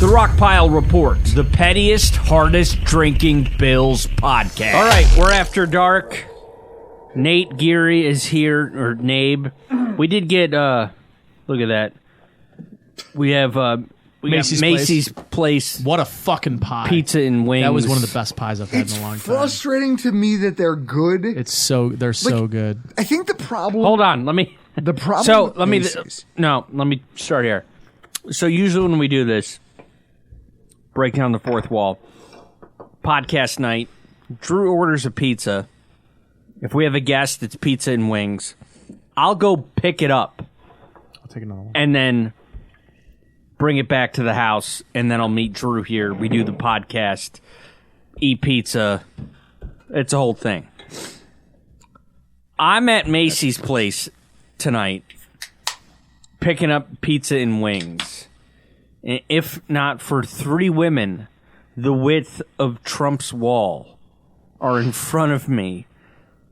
The Rockpile Report, the pettiest, hardest drinking Bills podcast. All right, we're after dark. Nate Geary is here, or Nabe. We did get, look at that. We have Macy's place. What a fucking pie. Pizza and wings. That was one of the best pies I've had in a long time. It's frustrating to me that they're good. They're so good. I think the problem... Hold on, let me... The problem So, let me start here. So, usually when we do this, break down the fourth wall, podcast night, Drew orders a pizza. If we have a guest, it's pizza and wings. I'll go pick it up. I'll take another one. And then bring it back to the house, and then I'll meet Drew here. We do the podcast, eat pizza. It's a whole thing. I'm at Macy's place tonight, picking up pizza and wings. And if not for three women the width of Trump's wall are in front of me,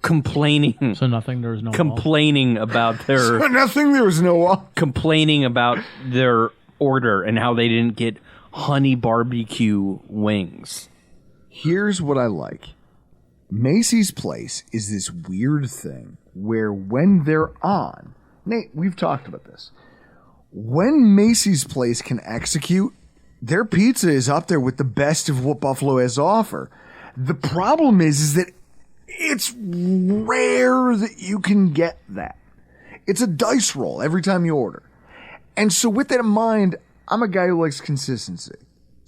complaining. So nothing. There was no complaining wall. About their. So nothing. There was no wall. Complaining about their order and how they didn't get honey barbecue wings. Here's what I like. Macy's place is this weird thing where when they're on, Nate, we've talked about this. When Macy's place can execute, their pizza is up there with the best of what Buffalo has to offer. The problem is that it's rare that you can get that. It's a dice roll every time you order. And so with that in mind, I'm a guy who likes consistency.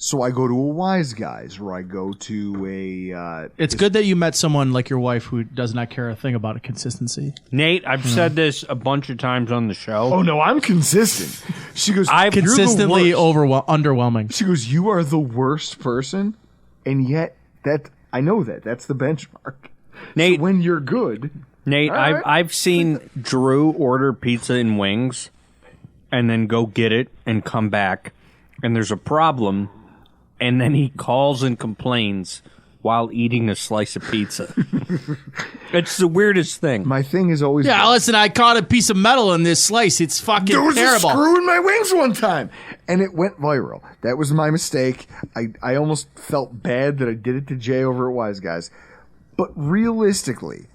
So I go to a Wise Guys, or I go to a... it's good that you met someone like your wife who does not care a thing about a consistency. Nate, I've said this a bunch of times on the show. Oh, no, I'm consistent. She goes, I'm consistently underwhelming. She goes, you are the worst person, and yet I know that. That's the benchmark. Nate, so when you're good... Nate, right. I've seen Drew order pizza and wings and then go get it and come back, and there's a problem... And then he calls and complains while eating a slice of pizza. It's the weirdest thing. My thing is always... Yeah, listen, I caught a piece of metal in this slice. It's fucking terrible. There was a screw in my wings one time. And it went viral. That was my mistake. I almost felt bad that I did it to Jay over at Wise Guys. But realistically,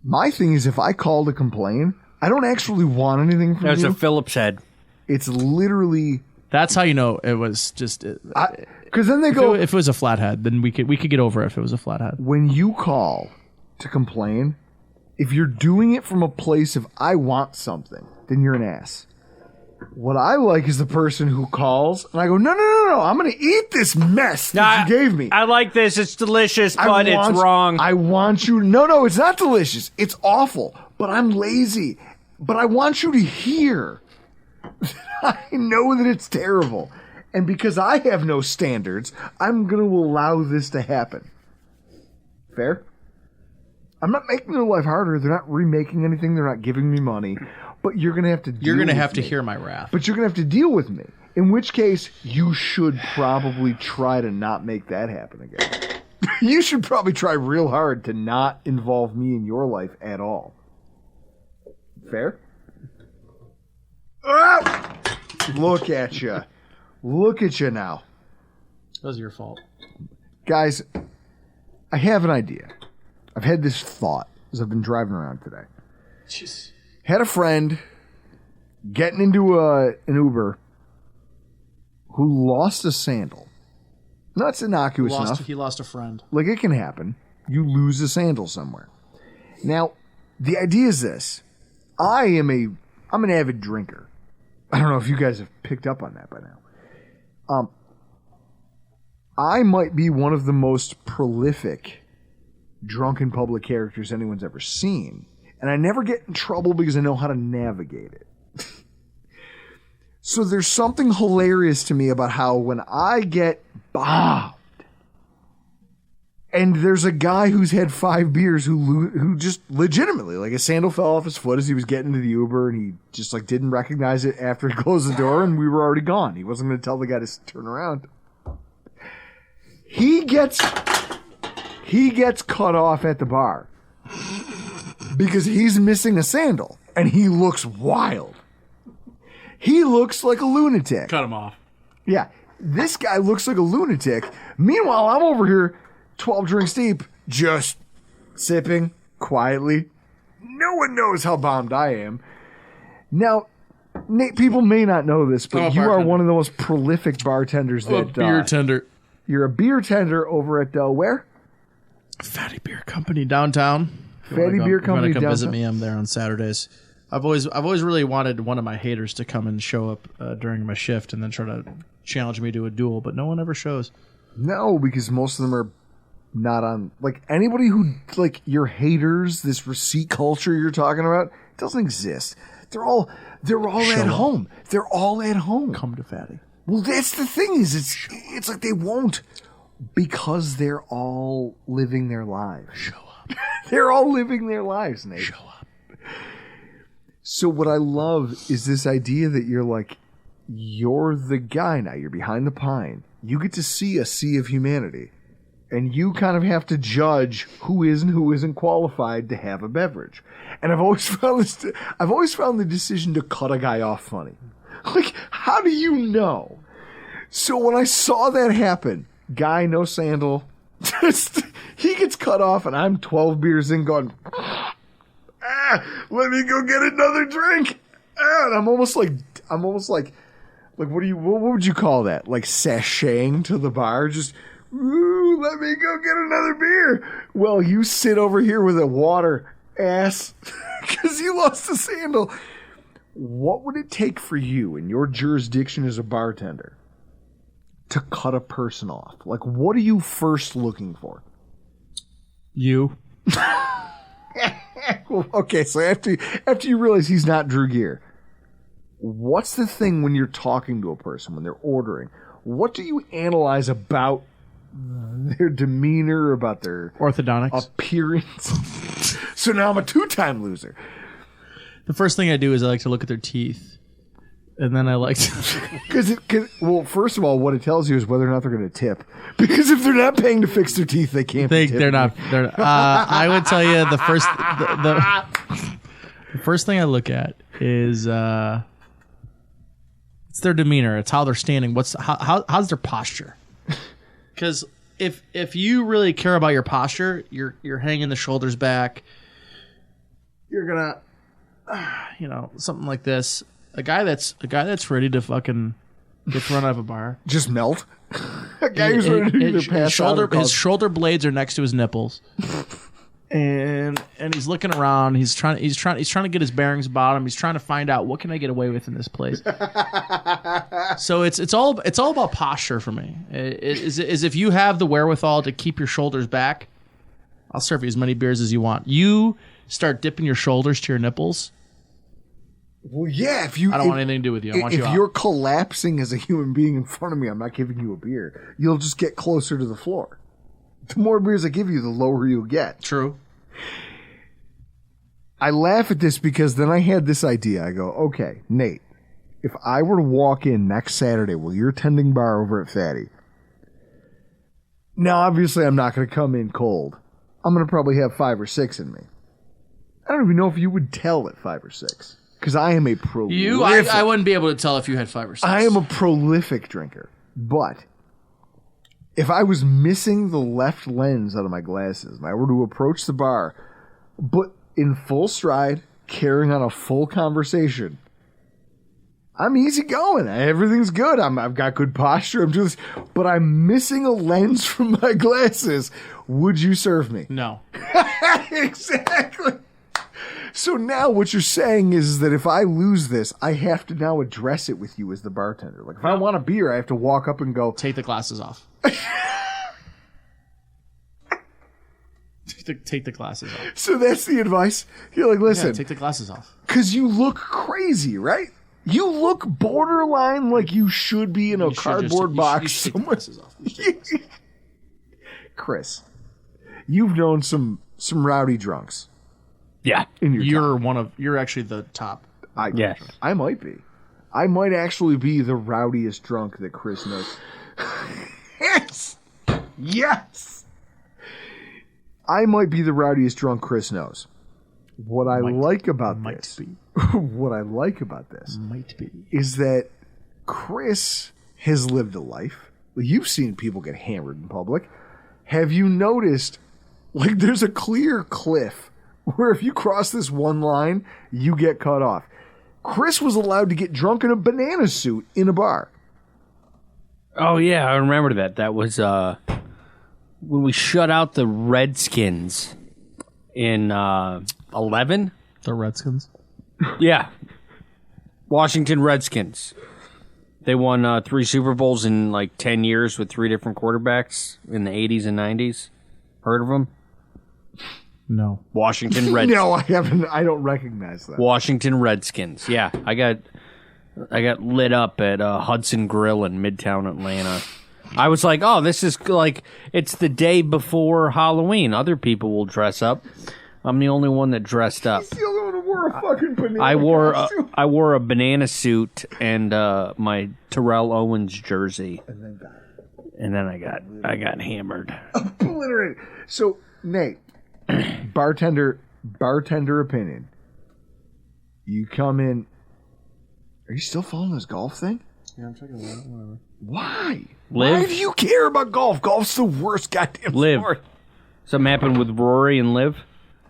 my thing is if I call to complain, I don't actually want anything from you. That's a Phillips head. It's literally... That's how you know it was just... Because then they go... If it was a flathead, then we could get over it if it was a flathead. When you call to complain, if you're doing it from a place of, I want something, then you're an ass. What I like is the person who calls, and I go, no, I'm going to eat this mess that you gave me. I like this. It's delicious, but it's wrong. I want you... No, it's not delicious. It's awful, but I'm lazy. But I want you to hear... I know that it's terrible. And because I have no standards, I'm going to allow this to happen. Fair? I'm not making their life harder. They're not remaking anything. They're not giving me money. But you're going to have to deal You're going to have with to me. hear my wrath. But you're going to have to deal with me. In which case, you should probably try to not make that happen again. You should probably try real hard to not involve me in your life at all. Fair? Ah! Look at you. Look at you now. That was your fault. Guys, I have an idea. I've had this thought as I've been driving around today. Jeez. Had a friend getting into an Uber who lost a sandal. Not innocuous enough. He lost a friend. Like, it can happen. You lose a sandal somewhere. Now, the idea is this. I'm an avid drinker. I don't know if you guys have picked up on that by now. I might be one of the most prolific drunken public characters anyone's ever seen. And I never get in trouble because I know how to navigate it. So there's something hilarious to me about how when I get bombed, and there's a guy who's had 5 beers who just legitimately, like, a sandal fell off his foot as he was getting into the Uber, and he just, like, didn't recognize it after he closed the door, and we were already gone. He wasn't going to tell the guy to turn around. He gets cut off at the bar because he's missing a sandal, and he looks wild. He looks like a lunatic. Cut him off. Yeah. This guy looks like a lunatic. Meanwhile, I'm over here 12 drinks deep, just sipping quietly. No one knows how bombed I am. Now, Nate, people may not know this, but you are one of the most prolific bartenders that... beer tender. You're a beer tender over at where? Fatty Beer Company downtown. Fatty Beer Company come downtown. Visit me. I'm there on Saturdays. I've always really wanted one of my haters to come and show up during my shift and then try to challenge me to a duel, but no one ever shows. No, because most of them are not on. Like anybody who like your haters, this receipt culture you're talking about, doesn't exist. They're all at home. They're all at home. Come to Fatty. Well, that's the thing is it's like they won't because they're all living their lives. Show up. They're all living their lives, Nate. Show up. So what I love is this idea that you're the guy now. You're behind the pine. You get to see a sea of humanity. And you kind of have to judge who is and who isn't qualified to have a beverage. And I've always found the decision to cut a guy off funny. Like, how do you know? So when I saw that happen, guy, no sandal, he gets cut off and I'm 12 beers in going, let me go get another drink. And I'm almost like, what would you call that? Like sashaying to the bar, just, ooh, let me go get another beer. Well, you sit over here with a water ass because you lost the sandal. What would it take for you in your jurisdiction as a bartender to cut a person off? Like, what are you first looking for? You. Well, okay, so after you realize he's not Drew Gear, what's the thing when you're talking to a person, when they're ordering? What do you analyze about their demeanor, about their orthodontics appearance? So now I'm a 2-time loser. The first thing I do is I like to look at their teeth, and then I like to... Well, first of all, what it tells you is whether or not they're going to tip. Because if they're not paying to fix their teeth, they can't be tipping. They're not. I would tell you the first thing I look at is it's their demeanor. It's how they're standing. How's their posture? Because if you really care about your posture, you're hanging the shoulders back. You're gonna, something like this. A guy that's ready to fucking get thrown out of a bar. Just melt. A guy who's ready to either pass out. His shoulder blades are next to his nipples, and he's looking around. He's trying to get his bearings about him. He's trying to find out what can I get away with in this place. So it's all about posture for me. Is if you have the wherewithal to keep your shoulders back, I'll serve you as many beers as you want. You start dipping your shoulders to your nipples. Well, yeah. I don't want anything to do with you. I want you out. If you're collapsing as a human being in front of me, I'm not giving you a beer. You'll just get closer to the floor. The more beers I give you, the lower you'll get. True. I laugh at this because then I had this idea. I go, okay, Nate, if I were to walk in next Saturday while you're tending bar over at Fatty, now obviously I'm not going to come in cold. I'm going to probably have 5 or 6 in me. I don't even know if you would tell at 5 or 6. Because I am a prolific... I wouldn't be able to tell if you had 5 or 6. I am a prolific drinker. But if I was missing the left lens out of my glasses and I were to approach the bar, but in full stride, carrying on a full conversation, I'm easy going. Everything's good. I've got good posture. I'm doing this. But I'm missing a lens from my glasses. Would you serve me? No. Exactly. So now what you're saying is that if I lose this, I have to now address it with you as the bartender. Like if I want a beer, I have to walk up and go, take the glasses off. Take the glasses off. So that's the advice. You're like, listen. Yeah, take the glasses off. Because you look crazy, right? You look borderline like you should be in a cardboard box somewhere. Chris, you've known some rowdy drunks. Yeah. You're actually the top. Yes. I might be. I might actually be the rowdiest drunk that Chris knows. Yes. Yes. I might be the rowdiest drunk Chris knows. What I like about this is that Chris has lived a life. You've seen people get hammered in public. Have you noticed, like, there's a clear cliff where if you cross this one line, you get cut off. Chris was allowed to get drunk in a banana suit in a bar. Oh, yeah, I remember that. That was when we shut out the Redskins in 11. The Redskins? Yeah. Washington Redskins. They won 3 Super Bowls in like 10 years with 3 different quarterbacks in the 80s and 90s. Heard of them? No. Washington Redskins. No, I haven't. I don't recognize that. Washington Redskins. Yeah, I got lit up at Hudson Grill in Midtown Atlanta. I was like, oh, this is like, it's the day before Halloween. Other people will dress up. I'm the only one that dressed up. He's the only one who wore a fucking banana costume. I wore a banana suit and my Terrell Owens jersey. And then I got hammered. Obliterated. So, Nate, bartender opinion. You come in. Are you still following this golf thing? Yeah, I'm checking it out. Whatever. Why? Live? Why do you care about golf? Golf's the worst goddamn Live. sport. Something happened with Rory and Liv.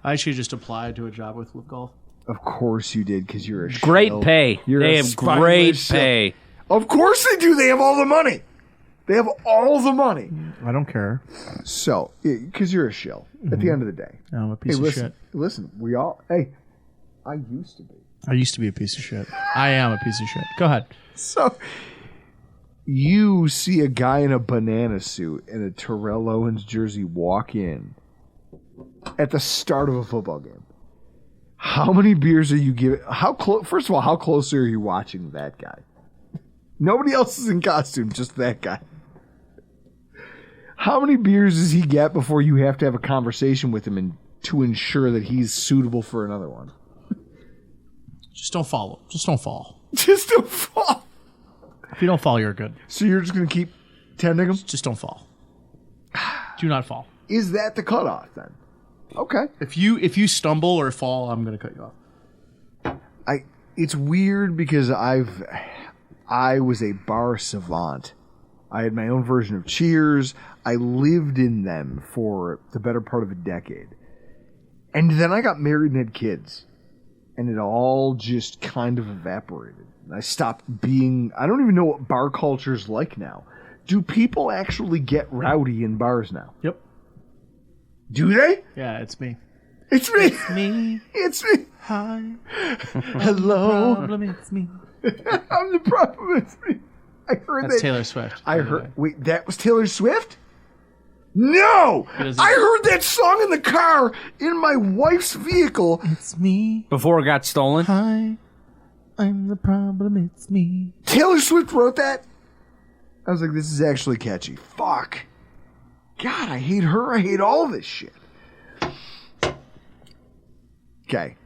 I actually just applied to a job with Live Golf. Of course you did, because you're a Great shill. pay. You're They a have spineless great shill. pay. Of course they do. They have all the money. They have all the money. I don't care. So, because you're a shill at the end of the day. I'm a piece of listen, shit. Listen, we all. Hey, I used to be. I used to be a piece of shit. I am a piece of shit. Go ahead. So, you see a guy in a banana suit and a Terrell Owens jersey walk in at the start of a football game. How many beers are you giving? First of all, how close are you watching that guy? Nobody else is in costume, just that guy. How many beers does he get before you have to have a conversation with him to ensure that he's suitable for another one? Just don't follow. Just don't fall. Just don't fall. If you don't fall, you're good. So you're just going to keep tending him? Just don't fall. Do not fall. Is that the cutoff then? Okay. If you stumble or fall, I'm going to cut you off. It's weird because I was a bar savant. I had my own version of Cheers. I lived in them for the better part of a decade. And then I got married and had kids. And it all just kind of evaporated. I stopped being... I don't even know what bar culture's like now. Do people actually get rowdy in bars now? Yep. Do they? Yeah, it's me. It's me. It's me. It's me. Hi. Hello. Problem, it's me. I'm the problem. It's me. I heard That's that. Taylor Swift. I heard. Wait, that was Taylor Swift? No! I heard that song in the car in my wife's vehicle. It's me. Before it got stolen? Hi. I'm the problem, it's me. Taylor Swift wrote that? I was like, this is actually catchy. Fuck. God, I hate her. I hate all this shit. Okay.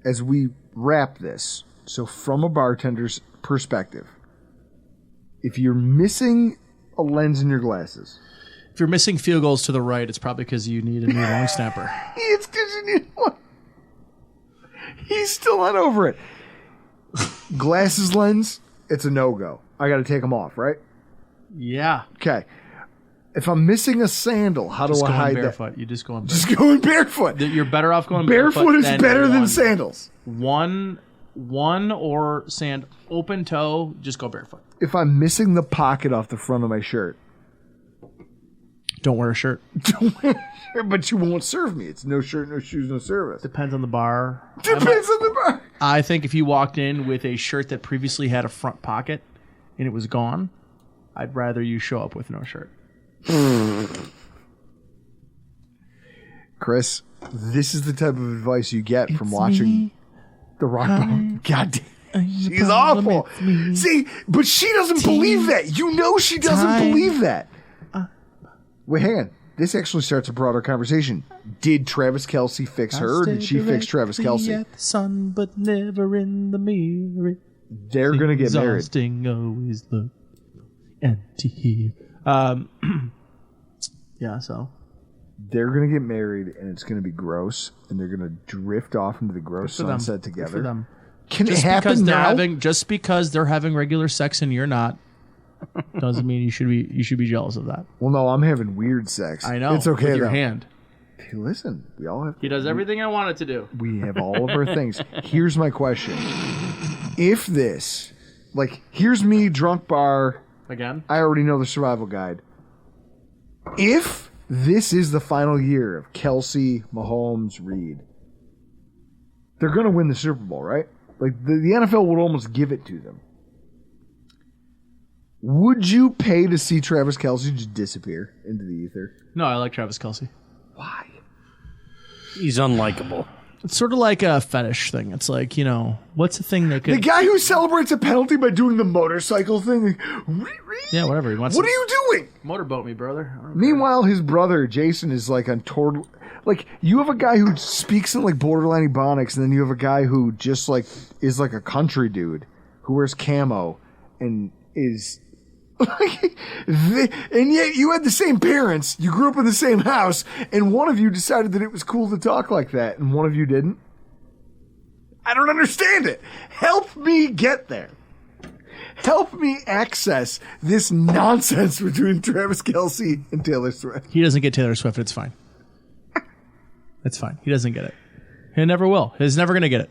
As we wrap this, so from a bartender's perspective, if you're missing a lens in your glasses... If you're missing field goals to the right, it's probably because you need a new long snapper. It's because you need one. He's still not over it. Glasses lens, it's a no-go. I got to take them off, right? Yeah. Okay. If I'm missing a sandal, how do I hide barefoot. that? You just go in barefoot. Just going barefoot. You're better off going Barefoot is better than sandals. One or sand, open toe, just go barefoot. If I'm missing the pocket off the front of my shirt. Don't wear a shirt. Don't wear a shirt, but you won't serve me. It's no shirt, no shoes, no service. Depends on the bar. Depends on the bar. I think if you walked in with a shirt that previously had a front pocket and it was gone, I'd rather you show up with no shirt. Chris, this is the type of advice you get from watching The Rock Bottom. God damn. She's awful. See, but she doesn't believe that. You know she doesn't believe that. Wait, hang on. This actually starts a broader conversation. Did Travis Kelce fix her, or did she fix Travis Kelce? At the sun, but never in the mirror. They're going to get married. Exhausting, always look empty here. Yeah, so. They're going to get married, and it's going to be gross, and they're going to drift off into the gross sunset together. Good for them. Can Just it happen because now? just because they're having regular sex and you're not, doesn't mean you should be jealous of that. Well, no, I'm having weird sex. I know. It's okay with your though. hand. Hey, listen, we all have. He does everything I want it to do. We have all of our things. Here's my question: if this, like, here's me drunk bar. Again? I already know the survival guide. If this is the final year of Kelsey, Mahomes, Reed, they're going to win the Super Bowl, right? Like, the NFL would almost give it to them. Would you pay to see Travis Kelsey just disappear into the ether? No, I like Travis Kelsey. Why? He's unlikable. It's sort of like a fetish thing. It's like, what's the thing that could... The guy who celebrates a penalty by doing the motorcycle thing. Yeah, whatever. He wants What are you doing? motorboat me, brother. Meanwhile, his brother, Jason, is like on tour. Like, you have a guy who speaks in like borderline Ebonics, and then you have a guy who just like is like a country dude who wears camo and is like, and yet you had the same parents, you grew up in the same house, and one of you decided that it was cool to talk like that, and one of you didn't. I don't understand it. Help me get there. Help me access this nonsense between Travis Kelsey and Taylor Swift. He doesn't get Taylor Swift. It's fine. It's fine. He doesn't get it. He never will. He's never going to get it.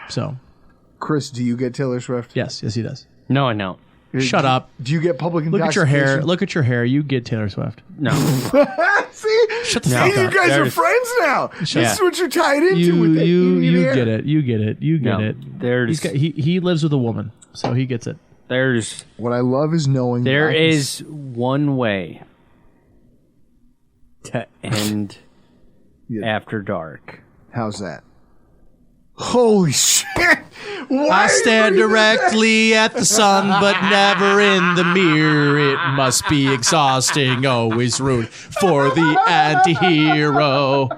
So. Chris, do you get Taylor Swift? Yes, he does. No, I don't. Shut up. Do you get public Look intoxication? at your hair. Look at your hair. You get Taylor Swift. No. See? Shut the See, fuck you up. guys are There's- friends now. This Yeah. is what you're tied into with that You Indian hair. get it. You get it. You get No. it. There's He lives with a woman, so he gets it. there's What I love is knowing there that I can is one way to end Yeah. After Dark. How's that? Holy shit! Why I are you stand bringing this directly at the sun, but never in the mirror. It must be exhausting. Always root for the anti-hero.